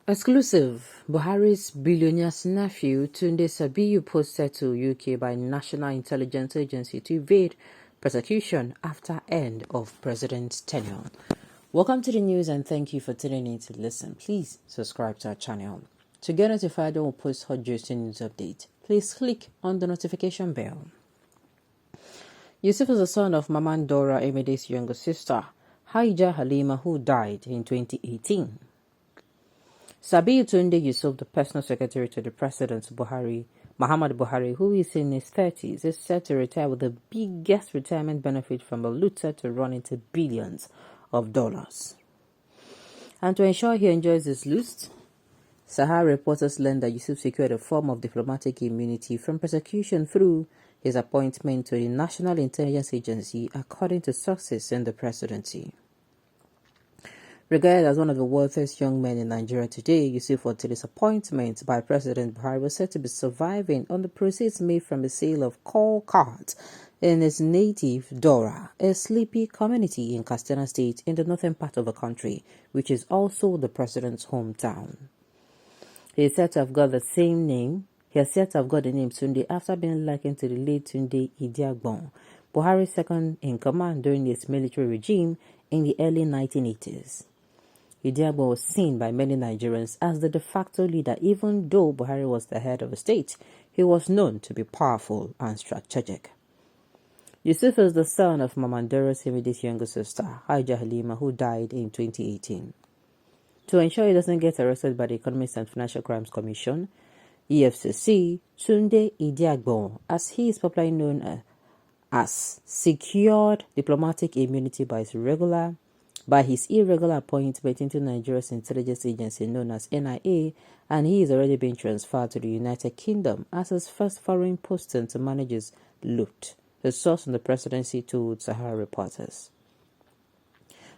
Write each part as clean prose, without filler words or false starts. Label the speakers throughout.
Speaker 1: Exclusive. Buhari's billionaire's nephew, Tunde Sabiu, posted to UK by National Intelligence Agency to evade persecution after end of president's tenure. Welcome to the news and thank you for tuning in to listen. Please subscribe to our channel. To get notified when we post hot juicy news update, please click on the notification bell. Yusuf is the son of Maman Dora Emide's younger sister, Haija Halima, who died in 2018. Sabiu Tunde Yusuf, the personal secretary to the President Muhammad Buhari, who is in his 30s, is set to retire with the biggest retirement benefit from a loot set to run into billions of dollars. And to ensure he enjoys his loot, Sahara reporters learned that Yusuf secured a form of diplomatic immunity from persecution through his appointment to the National Intelligence Agency, according to sources in the presidency. Regarded as one of the wealthiest young men in Nigeria today, Yusuf, until his appointment by President Buhari, was said to be surviving on the proceeds made from the sale of coal carts in his native Dora, a sleepy community in Katsina State in the northern part of the country, which is also the president's hometown. He is said to have got the same name. He has said to have got the name Tunde after being likened to the late Tunde Idiagbon, Buhari's second in command during his military regime in the early 1980s. Idiagbon was seen by many Nigerians as the de facto leader. Even though Buhari was the head of the state, he was known to be powerful and strategic. Yusuf is the son of Mamandora Semidi's younger sister, Haija Halima, who died in 2018. To ensure he doesn't get arrested by the Economics and Financial Crimes Commission, EFCC, Tunde Idiagbon, as he is popularly known as, secured diplomatic immunity by his irregular appointment into Nigeria's intelligence agency known as NIA, and he is already being transferred to the United Kingdom as his first foreign posting to manage his loot, a source in the presidency told Sahara reporters.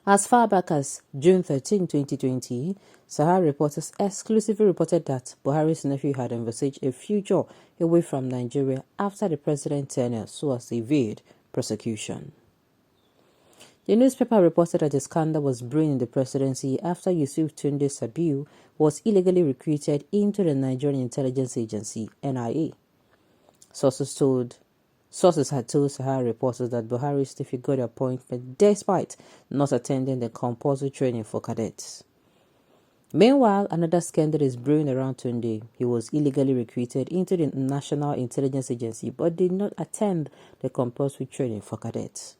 Speaker 1: As far back as June 13, 2020, Sahara reporters exclusively reported that Buhari's nephew had envisaged a future away from Nigeria after the president's tenure so as to evade prosecution. The newspaper reported that a scandal was brewing in the presidency after Yusuf Tunde Sabiu was illegally recruited into the Nigerian Intelligence Agency, NIA. Sources had told Sahara reporters that Buhari's nephew got the appointment despite not attending the compulsory training for cadets. Meanwhile, another scandal is brewing around Tunde. He was illegally recruited into the National Intelligence Agency but did not attend the compulsory training for cadets.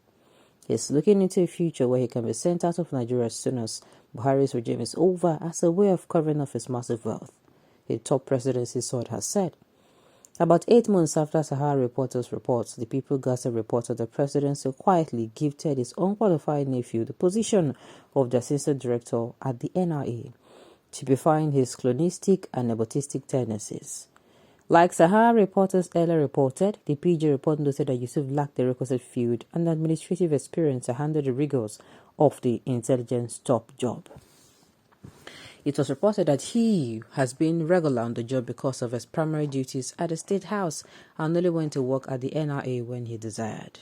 Speaker 1: He's looking into a future where he can be sent out of Nigeria as soon as Buhari's regime is over as a way of covering up his massive wealth, a top presidency source has said. About 8 months after Sahara reporters' reports, the People Gossip reported the president so quietly gifted his unqualified nephew the position of the assistant director at the NIA, typifying his clonistic and nepotistic tendencies. Like Sahara reporters earlier reported, the PG report noted that Yusuf lacked the requisite field and administrative experience to handle the rigors of the intelligence top job. It was reported that he has been regular on the job because of his primary duties at the State House and only went to work at the NIA when he desired.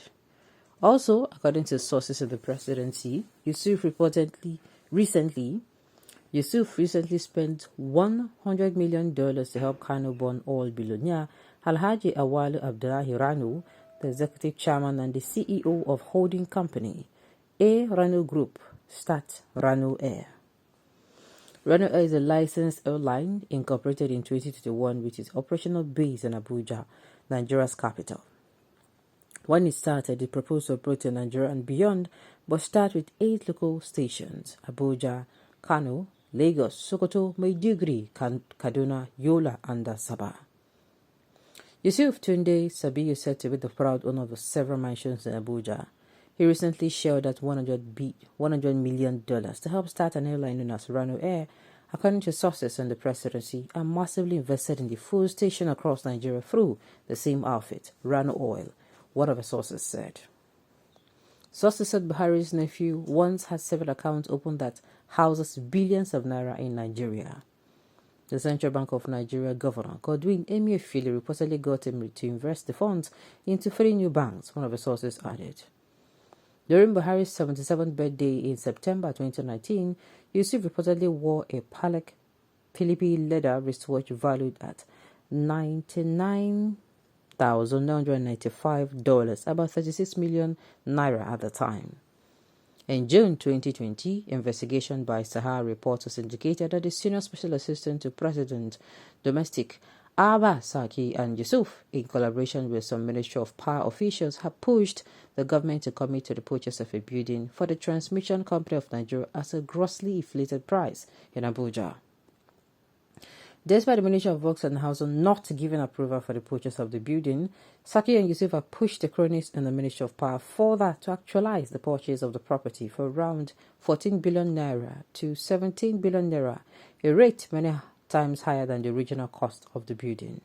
Speaker 1: Also, according to sources in the presidency, Yusuf recently spent $100 million to help Kano-born oil billionaire Alhaji Awalu Abdullahi Ranu, the executive chairman and the CEO of holding company A Ranu Group, start Ranu Air. Ranu Air is a licensed airline incorporated in 2021 with its operational base in Abuja, Nigeria's capital. When it started, it proposed to operate in Nigeria and beyond, but start with 8 local stations: Abuja, Kano, Lagos, Sokoto, Maiduguri, Kaduna, Yola, and Sabah. Yusuf Tunde Sabiu is said to be the proud owner of several mansions in Abuja. He recently shelled out $100 million to help start an airline known as Rano Air, according to sources in the presidency, and massively invested in the fuel station across Nigeria through the same outfit, Rano Oil, one of the sources said. Sources said Buhari's nephew once had several accounts opened that houses billions of naira in Nigeria. The Central Bank of Nigeria Governor Godwin Emefiele reportedly got him to invest the funds into 3 new banks, one of the sources added. During Buhari's 77th birthday in September 2019, Yusuf reportedly wore a Philippine leather wristwatch valued at $99,995, about 36 million naira at the time. In June 2020, investigation by Sahara reporters indicated that the senior special assistant to President Domestic Árrest and Yusuf, in collaboration with some Ministry of Power officials, have pushed the government to commit to the purchase of a building for the Transmission Company of Nigeria at a grossly inflated price in Abuja. Despite the Ministry of Works and Housing not giving approval for the purchase of the building, Saki and Yusuf have pushed the cronies in the Ministry of Power further to actualize the purchase of the property for around 14 billion naira to 17 billion naira, a rate many times higher than the original cost of the building.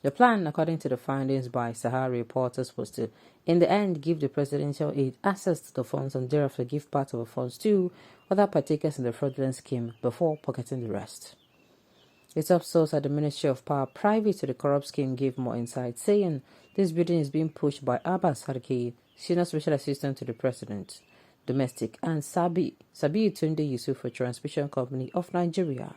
Speaker 1: The plan, according to the findings by Sahara reporters, was to, in the end, give the presidential aid access to the funds and thereafter give part of the funds to other partakers in the fraudulent scheme before pocketing the rest. A top source at the Ministry of Power private to the corrupt scheme gave more insight, saying this building is being pushed by Abbas Harki, Senior Special Assistant to the President, Domestic, and Sabi Tunde Yusuf for Transmission Company of Nigeria.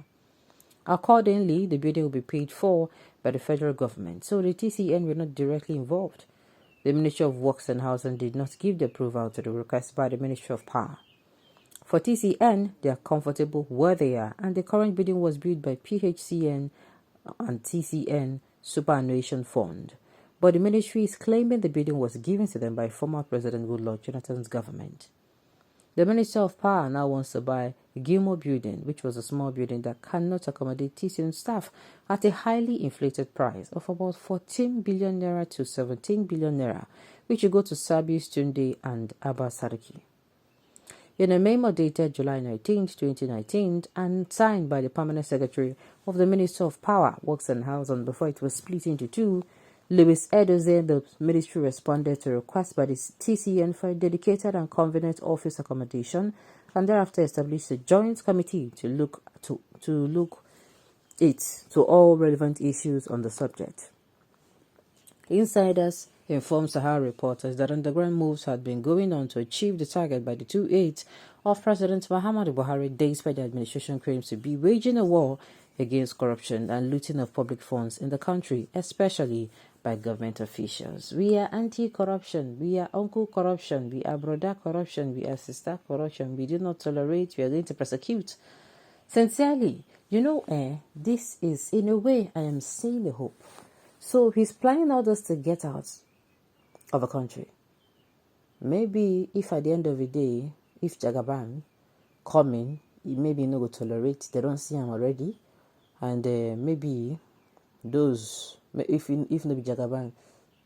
Speaker 1: Accordingly, the building will be paid for by the federal government, so the TCN were not directly involved. The Ministry of Works and Housing did not give the approval to the request by the Ministry of Power. For TCN, they are comfortable where they are, and the current building was built by PHCN and TCN Superannuation Fund. But the ministry is claiming the building was given to them by former President Goodluck Jonathan's government. The Minister of Power now wants to buy Gilmore Building, which was a small building that cannot accommodate TCN staff, at a highly inflated price of about 14 billion naira to 17 billion naira, which will go to Sabis Tunde and Abbas Sarki. In a memo dated July 19, 2019, and signed by the Permanent Secretary of the Minister of Power, Works and Housing before it was split into two, Louis Edoze, the ministry responded to requests by the TCN for a dedicated and convenient office accommodation, and thereafter established a joint committee to look to all relevant issues on the subject. Insiders informed Sahara reporters that underground moves had been going on to achieve the target by the 2 8 of President Muhammadu Buhari, despite the administration claims to be waging a war against corruption and looting of public funds in the country, especially by government officials. We are anti-corruption, we are uncle corruption, we are brother corruption, we are sister corruption, we do not tolerate, we are going to prosecute. Sincerely, this is, in a way, I am seeing a hope. So he's planning all this to get out of the country. Maybe if at the end of the day, if Jagaban coming, he maybe no go tolerate, they don't see him already, and maybe those, if no be Jagaban,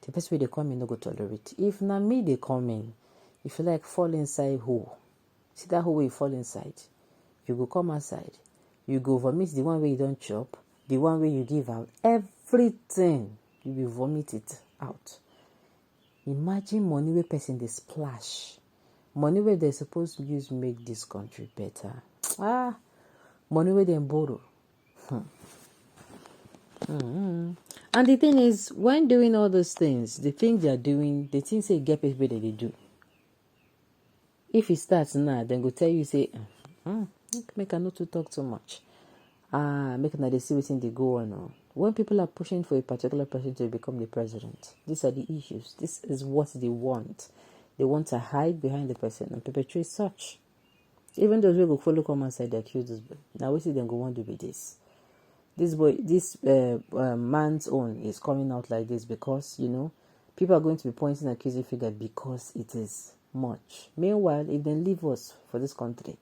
Speaker 1: the best way they come in no go tolerate. If na me they come in, if you like fall inside hole, see that hole where you fall inside, you go come outside, you go vomit the one where you don't chop, the one where you give out, everything you will vomit it out. Imagine money where person they splash, money where they're supposed to use make this country better. Money where they borrow. And the thing is, when doing all those things, the things they are doing, the things they get people that they do. If it starts now, then go tell you say, make I not to talk too much. Make another they see what they go on. When people are pushing for a particular person to become the president, these are the issues. This is what they want. They want to hide behind the person and perpetrate such. Even those who go follow come outside the accusers, now we see them go want to be this. This man's own is coming out like this because people are going to be pointing accusing figure because it is much. Meanwhile, if they leave us for this country,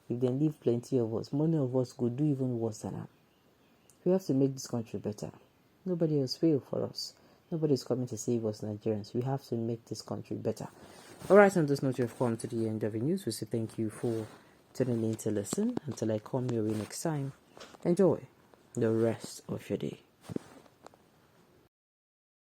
Speaker 1: if they leave plenty of us, many of us could do even worse than that. We have to make this country better. Nobody else will for us. Nobody is coming to save us Nigerians. We have to make this country better. Alright, on this note, you have come to the end of the news. We say thank you for tuning in to listen. Until I come your way next time, enjoy the rest of your day.